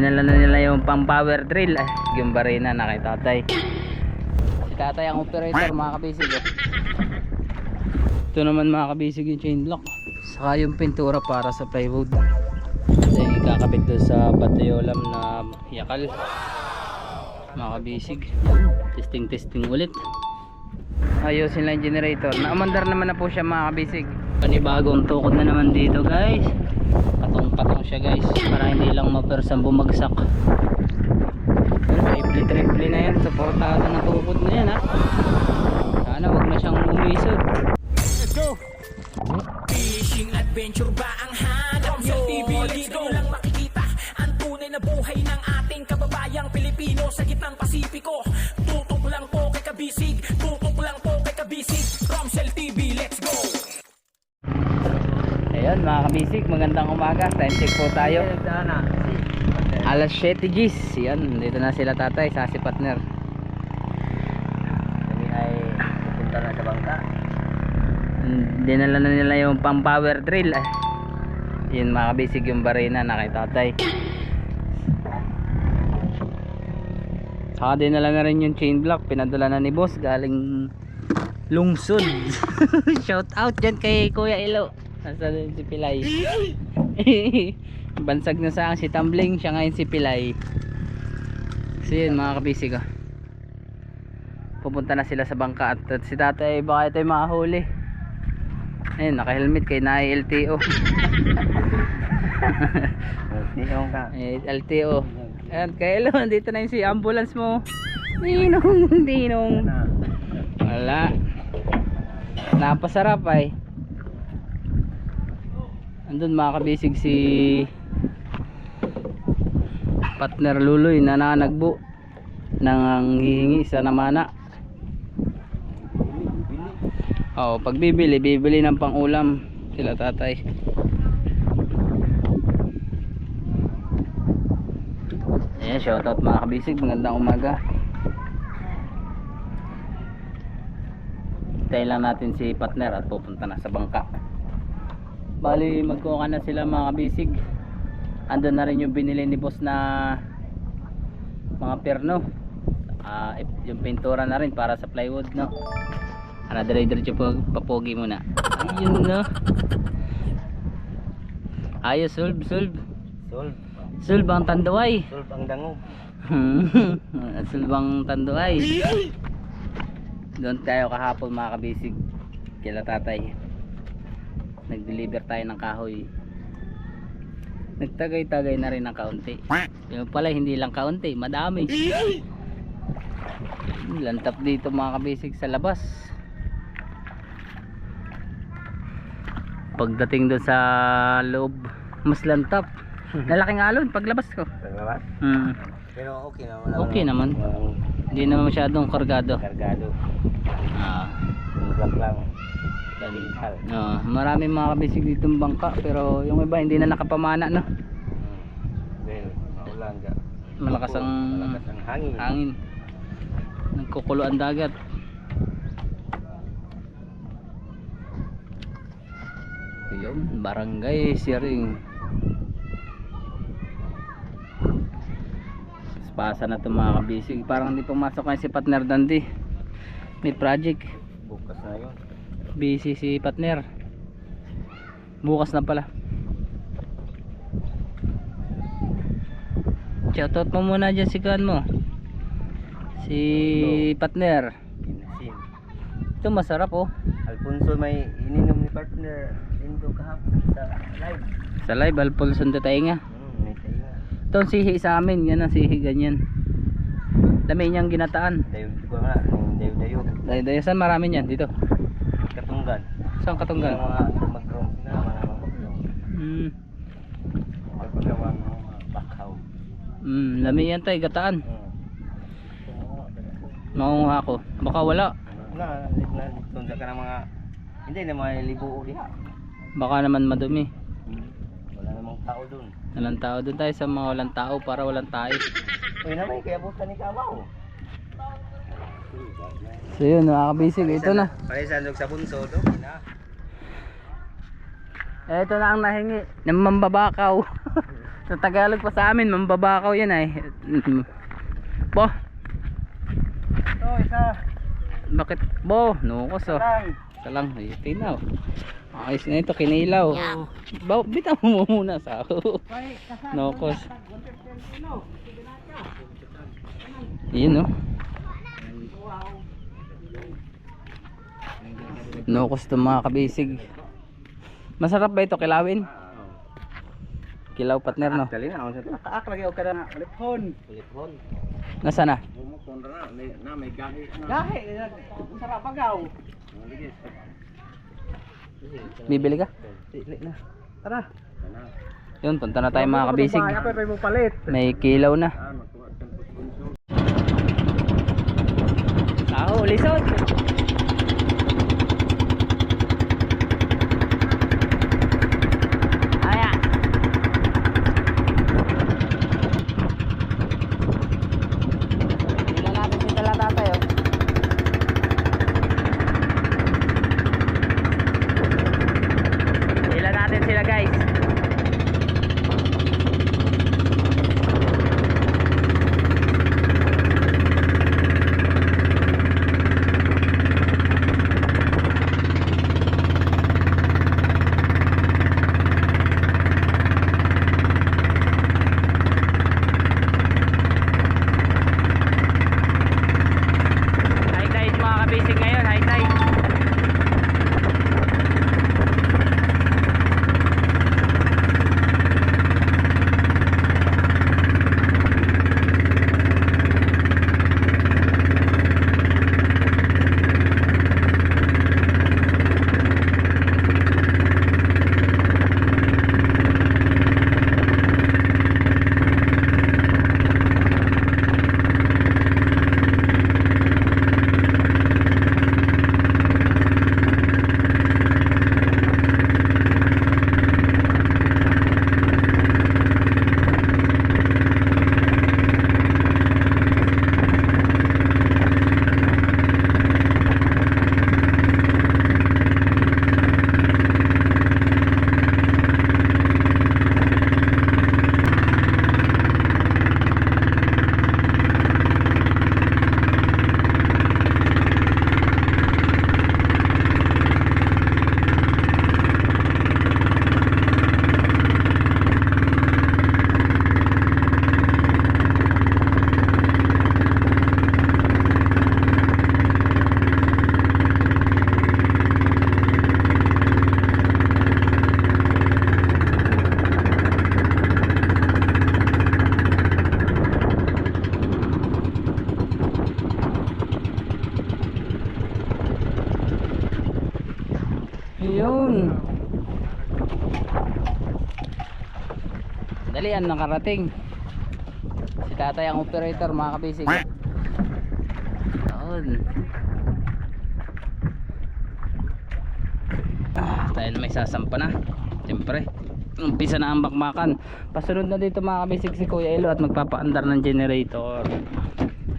Dinala na nila yung pang power drill. Yung barina na kay tatay. Si tatay ang operator mga kabisig. Ito naman mga kabisig yung chain block. Saka yung pintura para sa plywood. Ito yung ikakabit doon sa batayolam na yakal. Mga kabisig. Testing ulit. Ayusin lang yung generator. Naamandar naman na po siya mga kabisig. Panibagong tukod na naman dito guys. Patong siya guys para hindi lang mapersang bumagsak. Triple na yan, supportado na tukod na yan ha. Sana wag na siyang umisod. Let's go! Fishing adventure ba ang hanap nyo? Dito lang makikita ang tunay na buhay ng ating kababayang Pilipino sa gitnang Pasipiko. Tutok lang po kay Kabisig, tutok lang po kay Kabisig. Romsel TV, let's go! Ayun mga kabisig, magandang umaga. Time check po tayo. Alas 7 G's. Yan, dito na sila tatay sa si partner. Kami ay pupunta na sa bangka. Dinala na nila yung pang power drill. Yun mga kabisig yung barina na kay tatay. Saka dinala na rin yung chain block. Pinadala na ni boss galing lungsod. Shout out dyan kay Kuya Ilo. Nasa din si Pilay. Bansag na sa akin si Tumbling. Siya ngayon si Pilay. So yun mga kabisig pupunta na sila sa bangka. At si tatay baka ito yung makahuli. Ayun naka helmet kay na LTO. LTO. Ayan kay Ilo. Dito na yung si ambulance mo. Dinong. Wala. Napasarap ay. Andun mga kabisig si partner Luloy na nanagbo nang hihingi sa namana. Pag bibili ng pangulam sila tatay. Ayan, shoutout mga kabisig, magandang umaga. Tayo lang natin si partner at pupunta na sa bangka. Bali magkuha na sila mga kabisig. Andun na rin yung binili ni boss na mga perno. Yung pintura na rin para sa plywood no. Diretso papogi muna. Ayun no. Ayos solve. Solve ang tanduay. Solve ang dango. Solve ang tanduay. Doon tayo kahapon mga kabisig kila tatay. Nag-deliver tayo ng kahoy. Nagtagay-tagay na rin ng kaunti. Yung pala hindi lang kaunti, madami. Lantap dito mga kabisig sa labas. Pagdating doon sa loob, mas lantap. Lalaking alon paglabas ko. Paglabas? Pero okay naman. Okay naman. Hindi naman masyadong kargado. Tulak lang. Maraming mga kabisig dito ng bangka pero yung iba hindi na nakapamana no. Dahil maulan ka. Malakas ang hangin. Nagkukulo ang dagat. Yun, barangay Siring. Pasa na itong mga kabisig. Parang hindi pumasok kayo si partner Dandy. May project. Bukas na yun. Busy si partner. Bukas na pala. Shoutout mo muna dyan si kan mo. Si partner. Pinasin. Ito masarap oh. Alfonso may ininom ni partner lindo kahapon sa live. Sa live Alfonso tatay nga. May tayo. Ito ang sihi sa amin. Yan ang sihi ganyan. Dami niyang ginataan. Dayo. Saan marami niyan? Dito. Katunggan. Saan Katunggan? Mga mag-room na naman. Pagpagawa ng mga bakaw. Lami yan tayo gataan. Maunguha ko. Baka wala. Tunda ka ng mga hindi na mga libo diha. Baka naman madumi. Wala namang tao doon. Walang tao doon tayo sa mga walang tao para walang tayo. Uy naman kaya buta ni Kabaw. So yun mga kabisig. Ito na. Palisandog sa bunso do. Ito na ang nahingi ng mambabakaw. Sa Tagalog pa sa amin, mambabakaw yan ay. Bo, Ito, isa. bakit? Bo, nukos oh. Lang. Salang, tinaw. Ayos na ito, kinilaw. Bitaw mo muna sa ako. Nukos. Yun oh. Nukos to mga kabisig. Masarap ba ito kilawin? Kilaw partner no? Dali na ako sa nakaak lagi og kada uliphon. Nasaan na? Bumukon ra na may gahi na. Gahi, sarap pagaw. Bibili ka? Dili na. Tara. Yun, punta na tayo mga kabisig. Ako pa mo palit. May kilaw na. Ako, lisod. Aya. Tingnan natin si Talata tayo. Tingnan natin sila guys. High tide mga kabisig ngayon, high tide. Yun. Dalian nakarating. Si tatay ang operator mga kabisig. Yun. Tayo na may sasampa na. Siyempre umpisa na ang bakmakan. Pasunod na dito mga kabisig si Kuya Elo at magpapaandar ng generator.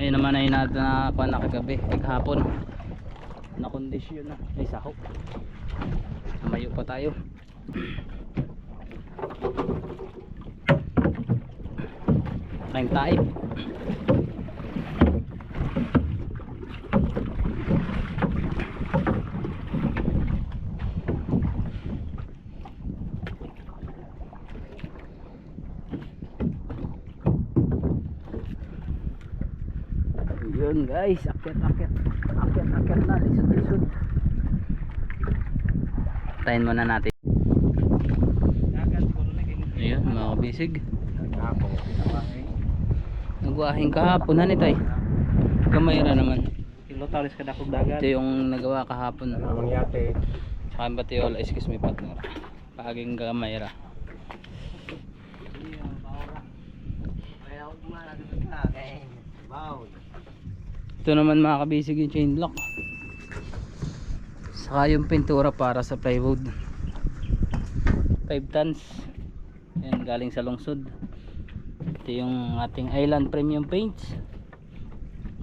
Ayun naman ay natin na kuha na kagabi, kaghapon. Na kondisyon na. Ay sahok. Mayo pa tayo. Time tayo. Yun guys, akyat na, lisod. Tayin muna natin. Ayun mga kabisig, nagwahing kahapon na nitay. Kamayra naman. Kilotalis kada kog dagat. Ito yung nagawa kahapon. Ang yate. Saka yung batiola, excuse me partner. Paging kamayra. Ito naman mga kabisig yung chain lock. Saka yung pintura para sa plywood. 5 tons. Yan galing sa lungsod. Ito yung ating Island Premium Paints.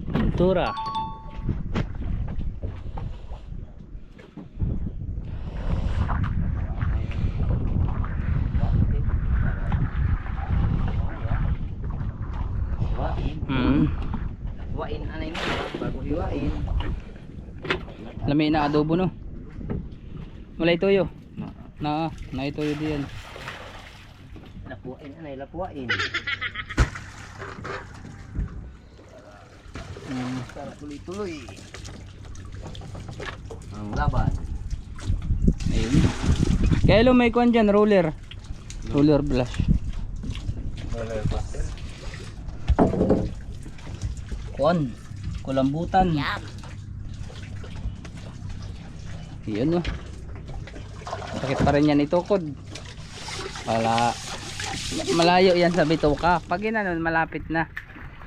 Pintura. Hiwain. Hiwain anay mo. Bago hiwain. Lami na adobo no. Wala itoyo. Na itoyo diyan. Lapuain anay, lapuain. Para tuloy-tuloy. Ang laban. Ayun. Kaya may kuan dyan, roller. Roller brush. Roller coaster. Kuan. Kulambutan. Yun no. Sakit pa rin yan itukod. Wala. Malayo yan sa bituka. Pag ginanon malapit na.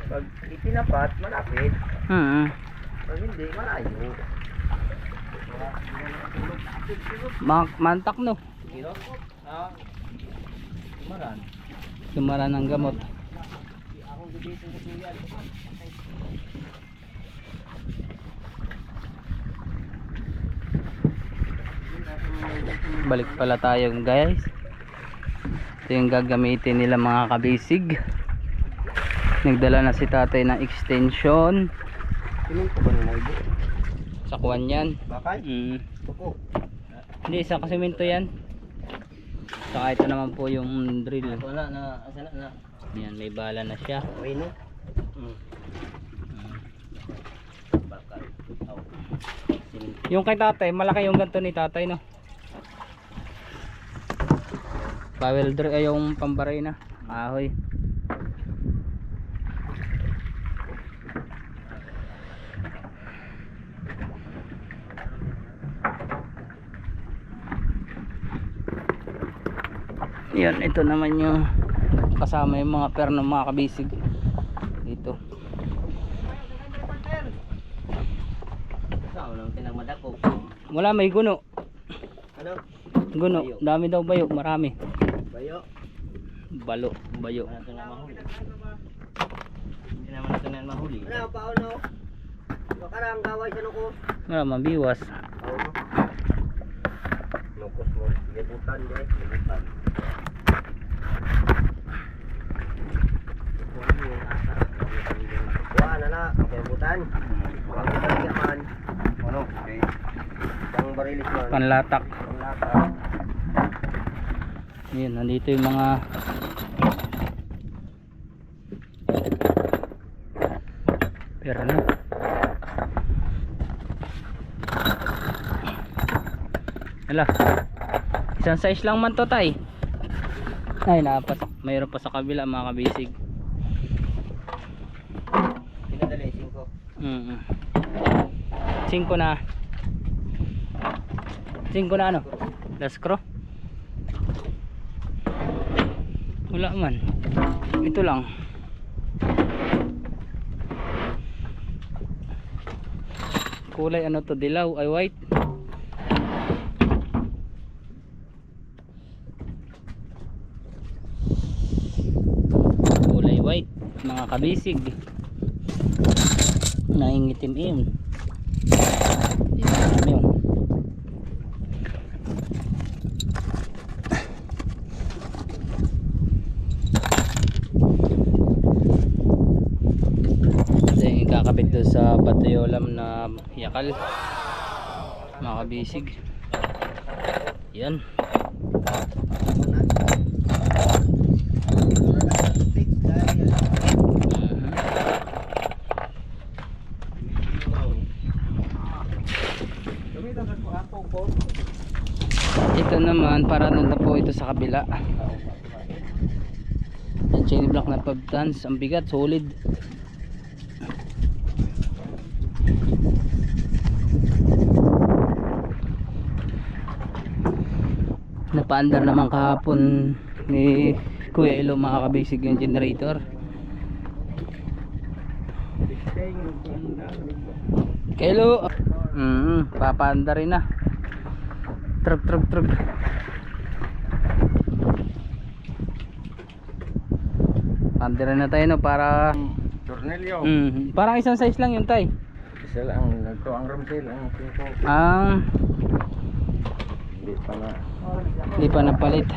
Pag itinapat, malapit. Pag hindi, malayo. Mantak no. Kilo? Kumaran. Sumara ng gamot. Akong gubitin ko yan. Balik pala tayo guys. Ito yung gagamitin nila mga kabisig. Nagdala na si tatay ng extension. Sinong ko ba nila ibo? Sa kuwan yan. Bakay? Tuko. Hindi, sa kasimento yan. Saka ito naman po yung drill. Wala na, asa na. Yan, may bala na siya. Okay no? Bakal. Yung kay tatay, malaki yung ganito ni tatay no. Power drill ay yung pambaray na. Ahoy. Yan, ito naman yung kasama yung mga perno mga kabisig dito. Saan lang tinagmadako? Wala, may guno. Ano? Guno, dami daw bayo, marami. Bayo? Balo, bayo. Ano ito na mahuli? Hindi naman ito na mahuli. Ano pa ano? Makarang gaway sa nuko. Wala, mabiwas. Nukos mo. Libutan deh. Libutan. Wah, nana. Libutan. Wang kita man. Ano? Okay. Yang barilis man. Panlatak. Panlatak. Yan, nandito yung mga pera na. Hala, isang size lang man to tay. Ay, mayroon pa sa kabila mga kabisig. Pinadali 5. 5 na. 5 na ano? Last screw? Wala man. Ito lang. Kulay ano to? Dilaw ay white. Kulay white mga kabisig. Naingitim-im. Dito namin yung kakabit doon sa batayolam na yakal mga kabisig. Yan. Ito naman para na po ito sa kabila. Yan, chain block na 5 tons. Ang bigat, solid. Napaandar naman kahapon ni Kuya Elo mga kabisig yung generator. Kuya Elo, papaandar rin na. Trug. Paandar na tayo no para Tornilyo. parang isang size lang yun tay. Isa lang, nagtuang ramsil ang 5. Hindi pa napalit.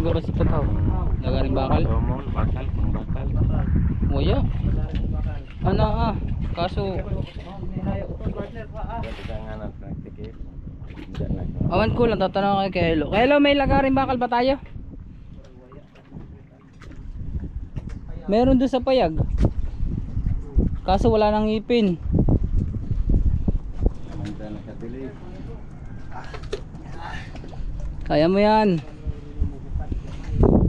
gabas ito tao. Lagaring bakal. Waya. Ano kaso awan ko lang tatanong kay Kelo. Kelo, may lagaring bakal ba tayo? Meron doon sa payag. Kaso wala nang ipin. Kaya mo yan.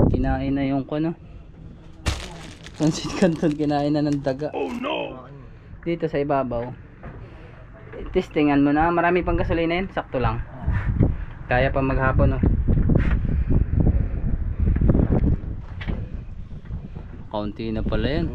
Kinain na yung kono. Pansit Canton kinain na ng daga. Oh no! Dito sa ibabaw. Testingan mo na. Marami pang gasolina yun. Sakto lang. Kaya pa maghapon, oh. Kaunti na pala yan.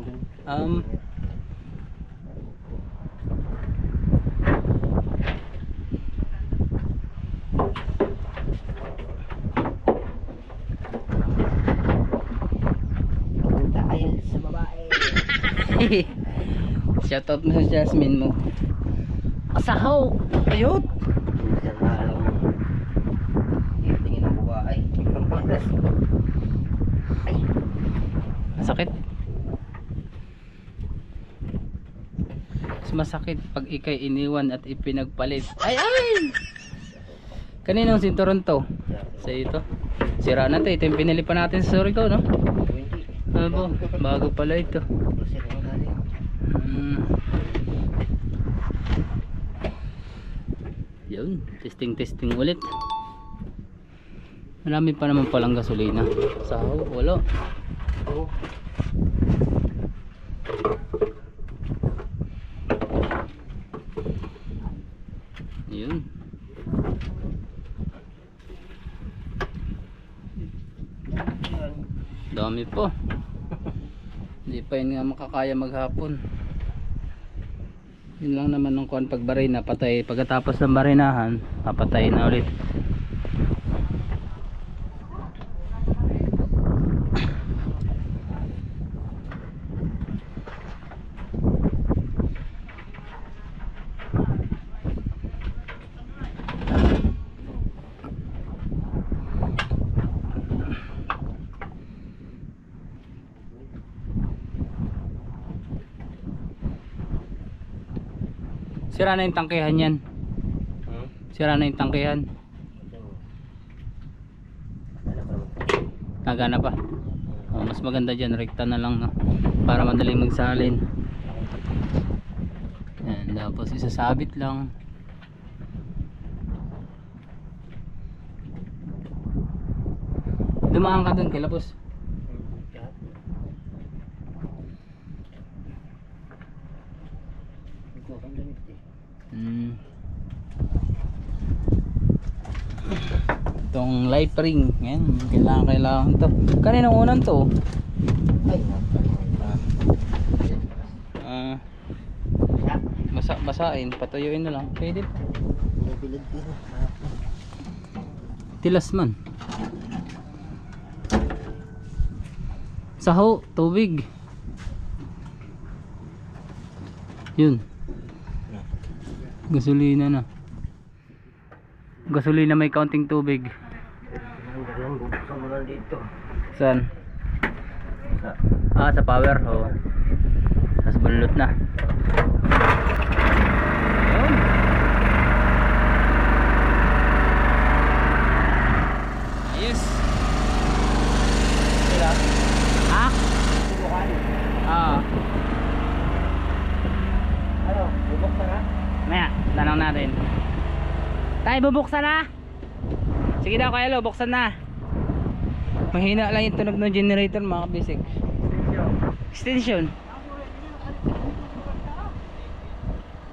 Dahil sa babae. Shoutout mo sa Jasmine mo. Asahaw! Ayot! Tingin ang babae. Masakit. Mas masakit pag ikay iniwan at ipinagpalit. Ay ay! Kaninong sinturon to? Sa ito. Sira na to. Ito yung pinili pa natin sa Surigao, no? Ano po? Bago pala ito. Yun. Testing ulit. Marami pa naman palang gasolina. Sahaw, wala. Yun. Dami po. Hindi pa yun nga makakaya maghapon. Yun lang naman ng kuwan pag barina patay. Pagkatapos ng barinahan papatay na ulit. Sira na yung tangkehan yan. Sira na yung tangkehan. Nagana pa. Oh, mas maganda dyan. Rekta na lang, no? Para madaling magsalin. Yan, tapos isasabit lang. Dumaan ka dun kay Lapos. Itong light ring yan, kailangan to. Kaninong unang to? Basain, patuyuin na lang. Pwede. Tilas man. Saho, tubig. Yun. Gasolina na. Gasolina may counting tubig. Saan? Sa power. Oh. Tapos bunlot na. Ayun. Ayos. Sila? Ha? Subukan. Ano? Bubuksan na? Maya, tanong natin. Tayo bubuksan na? Sige daw kaya lo, buksan na. Mahina lang yung tunog ng generator mga kabisig. Extension.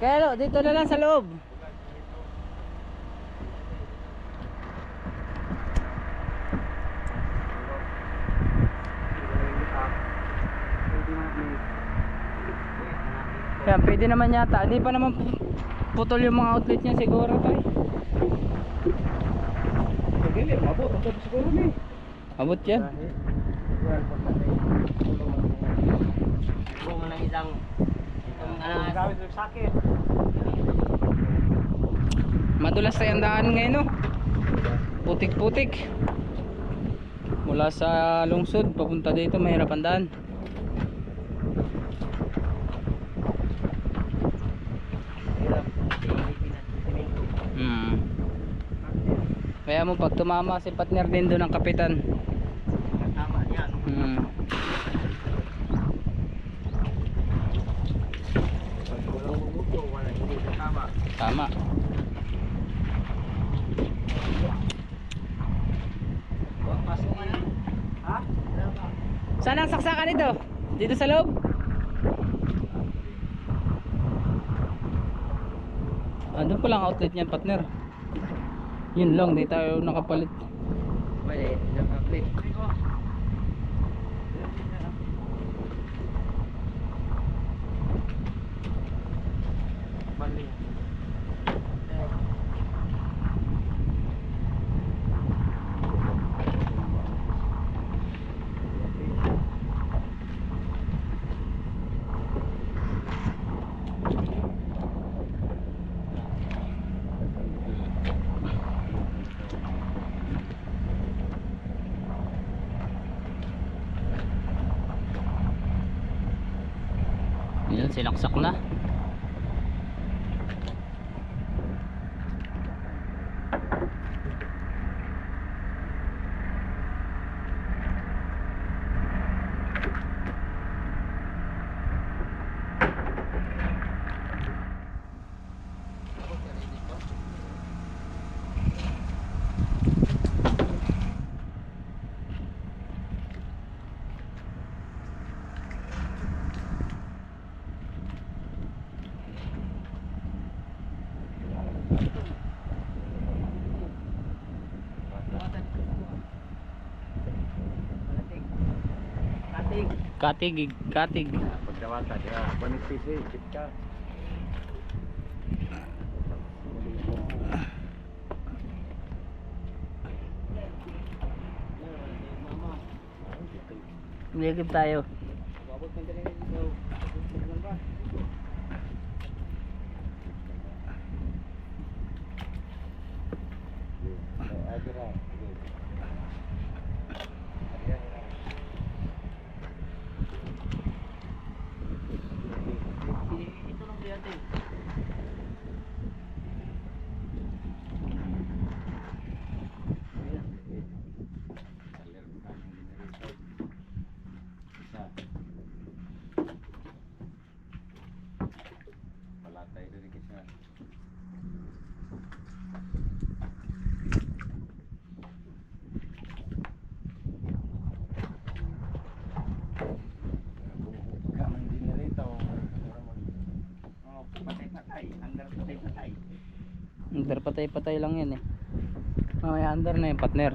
Kaya lo, dito na lang sa loob. Yan, pwede naman yata. Hindi pa naman putol yung mga outlet niya siguro tayo. Abot yan. Kung ng isang sakit. Madulas tayong daan ngayon, no? Putik-putik. Mula sa lungsod papunta dito mahirap ang daan. Hirap. Iinipin at simento. Kaya mo pag tumama si partner din doon ng kapitan. Tama yan. Pag walang bumuto, wala hindi ka tama. Tama. Pasok ka na. Ha? Saan ang saksakan nito? Dito sa loob? Doon pa lang outlet niyan partner. Yun lang, di tayo nakapalit. Pwede, nakaplit. Mali. Yun, sinaksak na. Katig. Katig. Pagdawatan, ya. Panipis eh, ka. Ligib tayo. Ito lang yan din. Under patay-patay lang yan eh. Mamaya under na yung partner.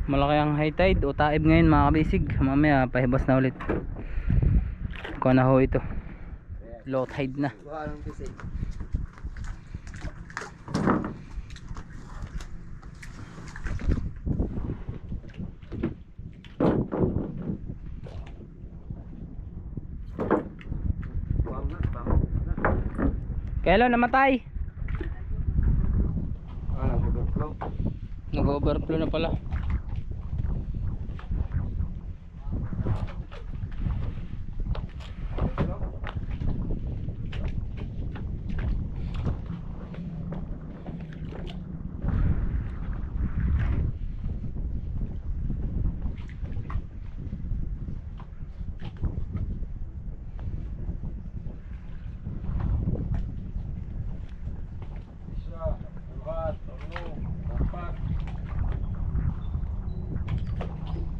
Malaki ang high tide o taib ngayon mga kabisig. Mamaya pahibas na ulit. Kung na ho ito. Low tide na. Walang pisig. Kailan namatay? Nag-overflow. Nag-overflow na pala.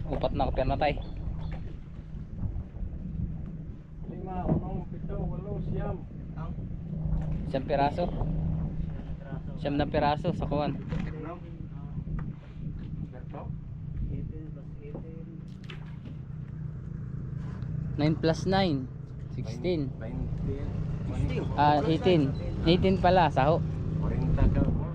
Upat na kapya natay. 5, 6, 7, 8, 9. Siyam piraso. Siyam na piraso sa kuwan. 9 plus 9 16. 18. 18 pala saho. 40 ka mo.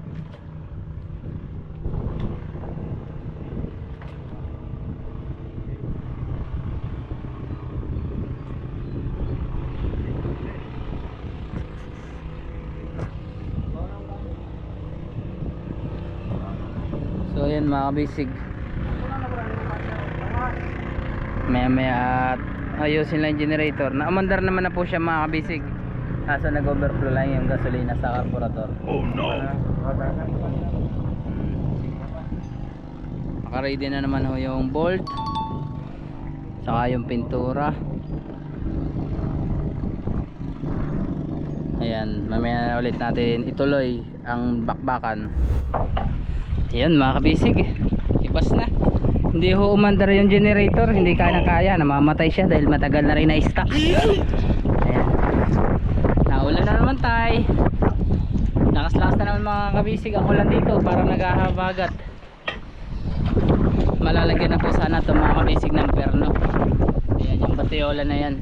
Ayan mga kabisig, maya maya at ayusin lang yung generator. Naamandar naman na po siya mga kabisig, kaso nag overflow lang yung gasolina sa carburetor. Oh no. Naka-ready na naman ho yung bolt saka yung pintura. Ayan, mamaya na ulit natin ituloy ang bakbakan. Ayan mga kabisig, ipas na. Hindi ho umandar yung generator, hindi kaya, namamatay siya dahil matagal na rin na-stop. Ayan, naulan na naman tayo. Lakas-lakas na naman mga kabisig ang ulan dito, parang naghahabagat. Malalagyan na po sana itong mga kabisig ng perno. Ayan yung batiola na yan.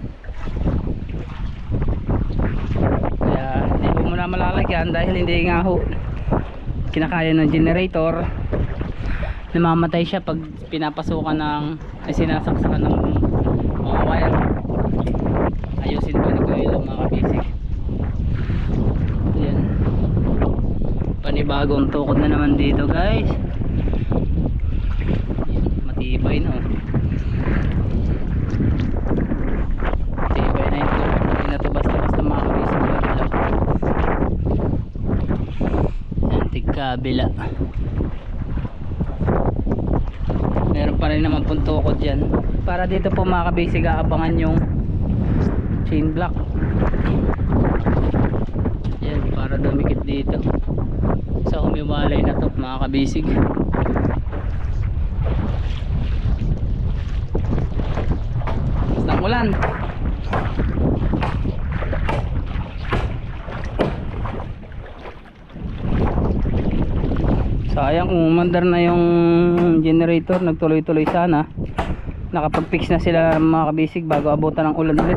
Kaya hindi ko muna malalagyan dahil hindi nga ho kinakaya ng generator. Namamatay siya pag pinapasukan ng sinasaksakan ng mga wire. Ayusin pa ni Kuya mga kabisig. Ayan, panibagong tukod na naman dito guys. Ayan, matibay na oh. Matibay na yung tukod, hindi na ito basta-basta mga kabisig. Ayan, tigkabila. Meron pa rin naman pong tukod dyan. Para dito po mga kabisig, aabangan yung chain block. Yan, para dumikit dito. So humiwalay na to mga kabisig. Basta ulan. Sayang kung umandar na yung generator, nagtuloy-tuloy sana. Nakapag-fix na sila mga kabisig bago abutan ng ulan ulit.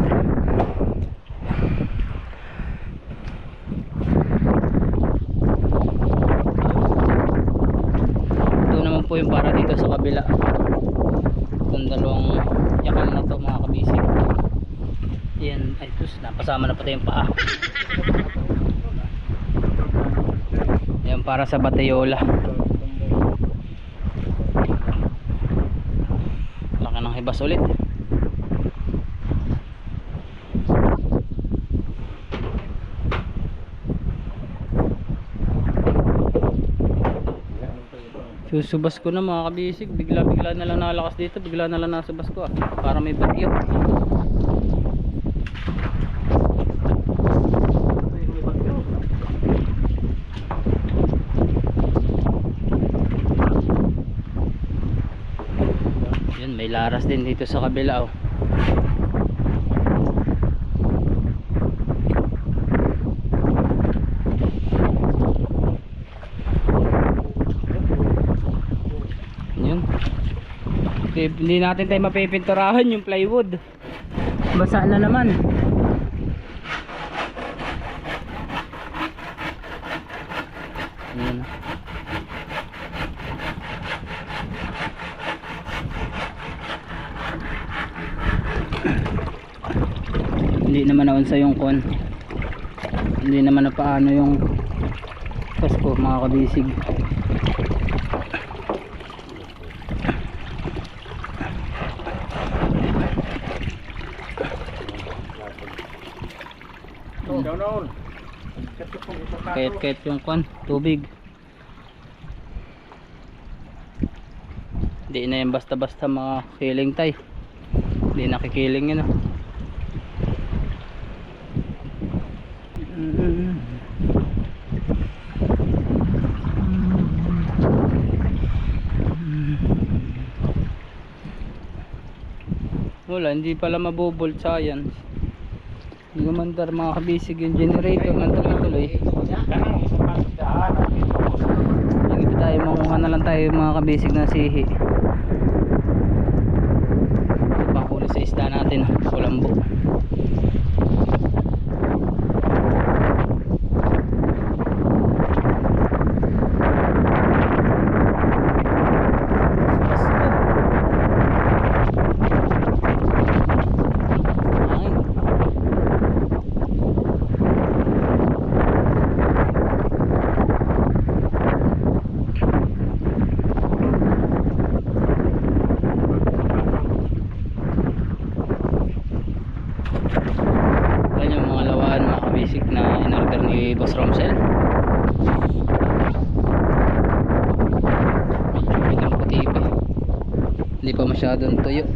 Ito naman po yung para dito sa kabila. Itong dalawang yakal na to mga kabisig. Yan, ay tus, napasama na pati yung paa. Yan para sa batiola. Laki ng hibas ulit. Susubas ko na mga kabisig. Bigla-bigla na lang nalakas dito. Bigla na lang nasubas ko para may bagyo. May laras din dito sa kabila oh. Yun. Hindi natin tayo mapipinturahan yung plywood. Basa na naman. Ayan. Hindi naman naunsa yung kon, hindi naman napaano yung kasko mga kabisig. Kahit yung kon, tubig. Hindi na yan basta-basta mga kiling tay. Hindi nakikiling yun oh. Wala, hindi pala mabobolt science. Hindi gumandar mga kabisig yung generator ng tuloy-tuloy. Hindi tayo manguha na lang tayo mga kabisig na sihi. Ito pa huli sa isda natin, kulambo. Hindi pa masyadong tuyo.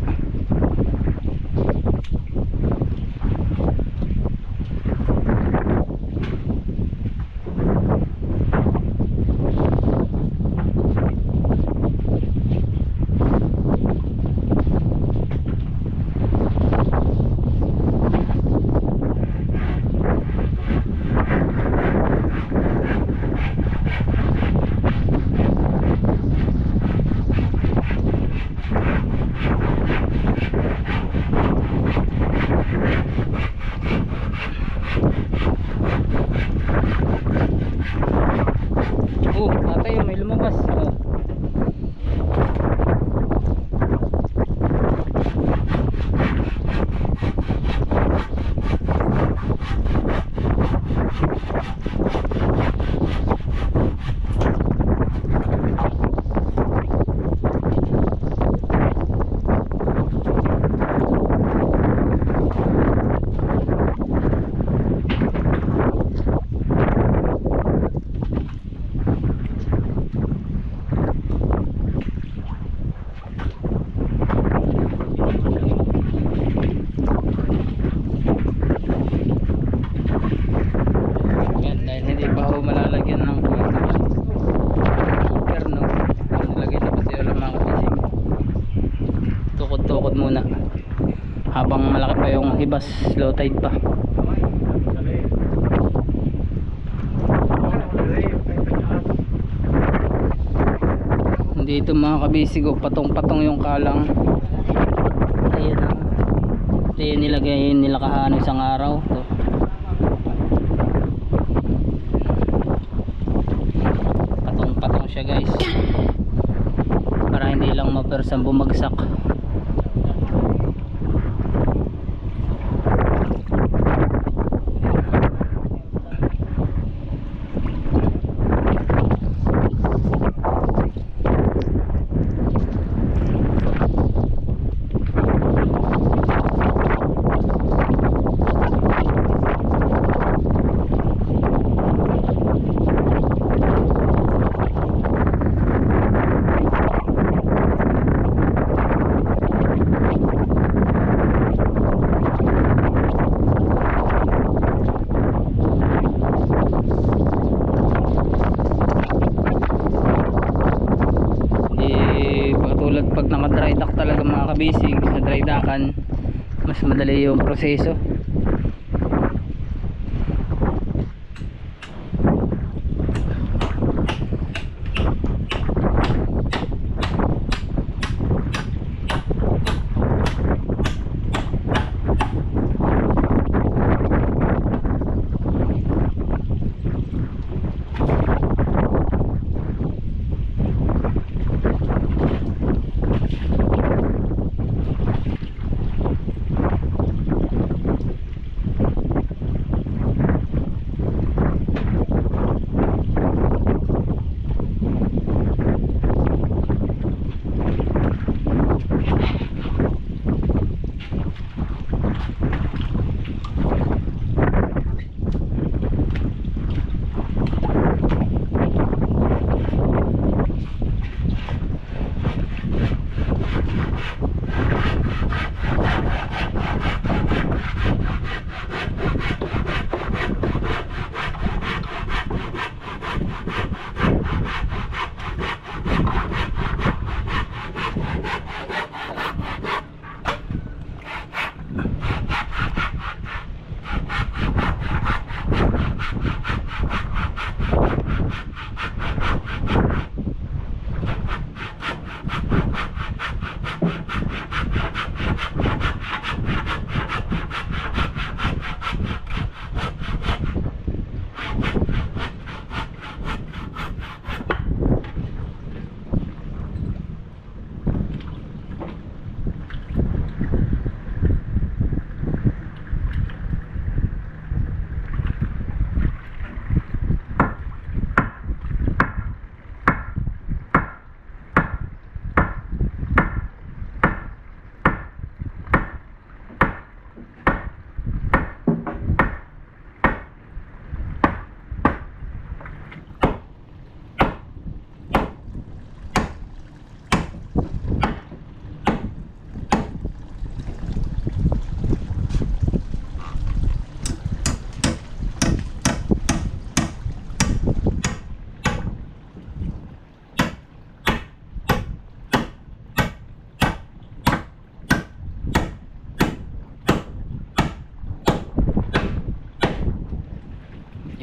Oh, atay, may lumabas. Oh. Yan, dahil hindi pa ako malalagyan ng perno, nilagay na pati ulam mga kabisig. Tukod-tukod muna habang malaki pa yung hibas, low tide pa. Dito mga kabisig, patong-patong yung kalang. Ayan na. Ito yung nilagay nila kahano isang araw. Ito. Patong-patong siya guys. Para hindi lang mapersang bumagsak. Pag naka dry dock talaga mga kabisig, sa dry dockan mas madali yung proseso.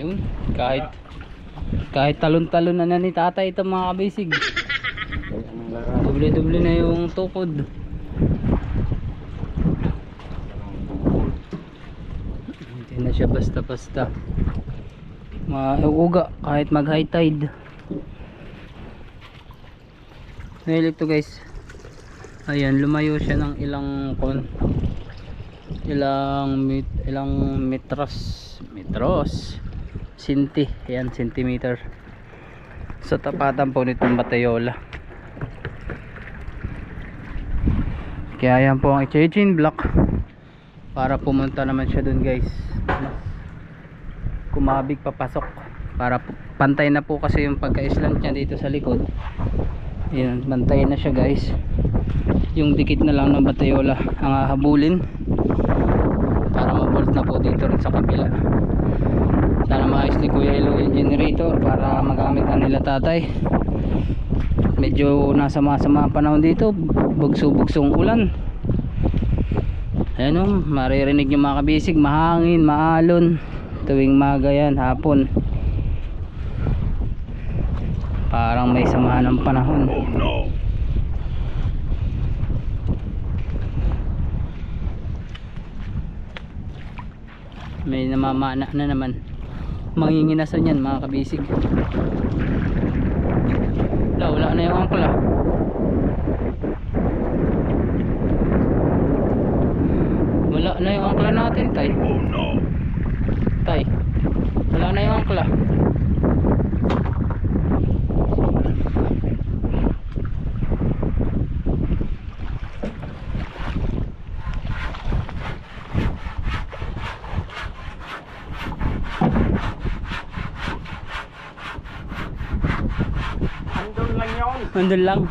Yun, kahit talon-talon na ni tatay ito mga kabisig. Doble-doble na yung tukod. Hindi na siya basta-basta mauuga kahit mag high tide. Nailip to guys. Ayan, lumayo siya ng ilang metros ayan, centimeter sa tapatan po nitong Batayola. Kaya yan po ang i-chain block para pumunta naman siya dun guys, kumabig papasok para pantay na po kasi yung pagka-islant niya dito sa likod. Ayan, bantay na siya guys. Yung dikit na lang ng Batayola ang hahabulin para ma-bolt na po dito rin sa kabila. Sana maayos ni Kuya Elo yung generator para magamit na nila tatay. Medyo nasa masama panahon dito, bugso-bugsong ulan. Ayan o, maririnig yung mga kabisig, mahangin, maalon tuwing maga yan, hapon. Parang may samahan ng panahon. Oh no. May namamana na naman. Manginginasan yan mga kabisig. Wala na yung angkla. Wala na yung angkla natin, tay. Oh no. Tay, wala na yung angkla. Nandun lang.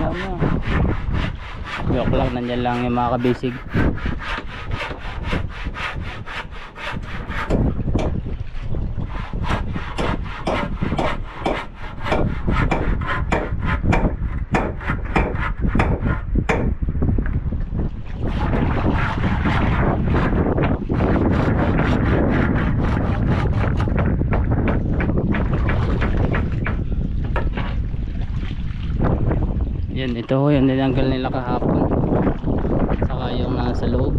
Yan na. Joke lang, nandyan lang yung mga kabisig. Yan, ito yung nilanggal nila kahapon. Saka yung nasa loob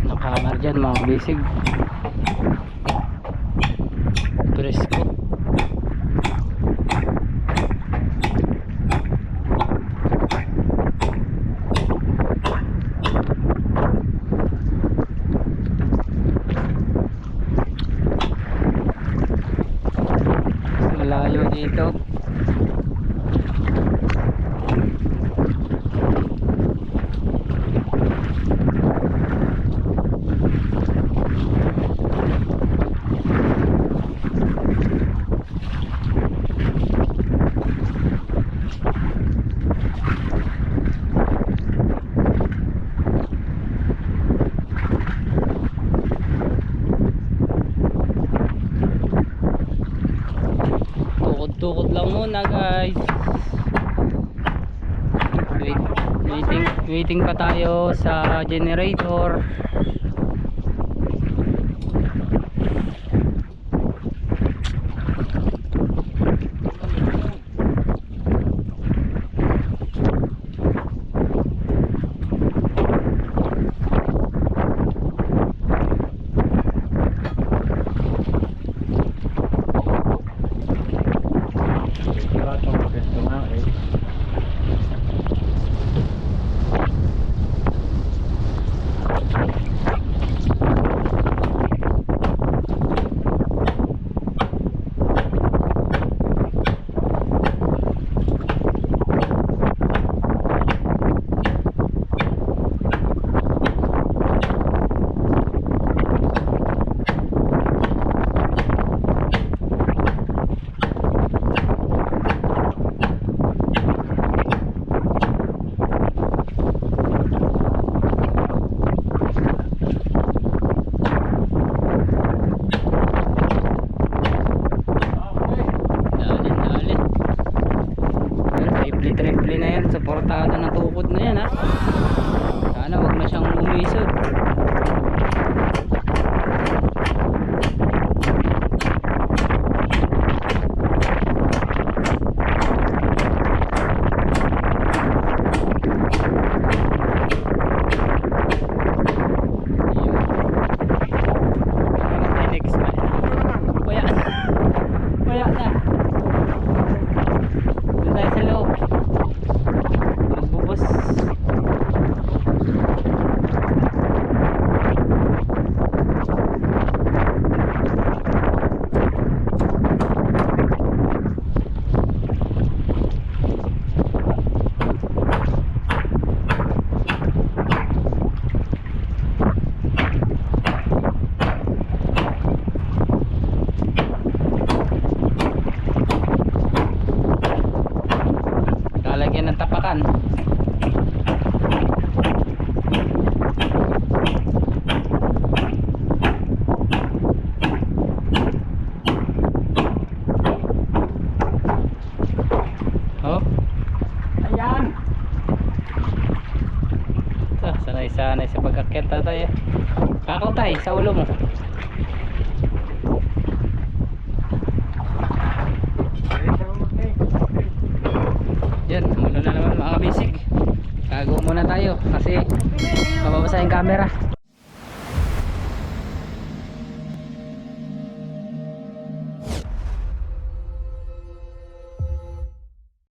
nakahangar dyan mga bisig. Presko. Malayo dito. Tukod lang muna guys. Waiting pa tayo sa generator. tapakan. Oh. Ayan. Sanay-sanay sa pag-akyat tatay. Kako tay, sa ulo mo. Yan, muna na naman mga kabisig. Kago muna tayo kasi mababasa yung camera.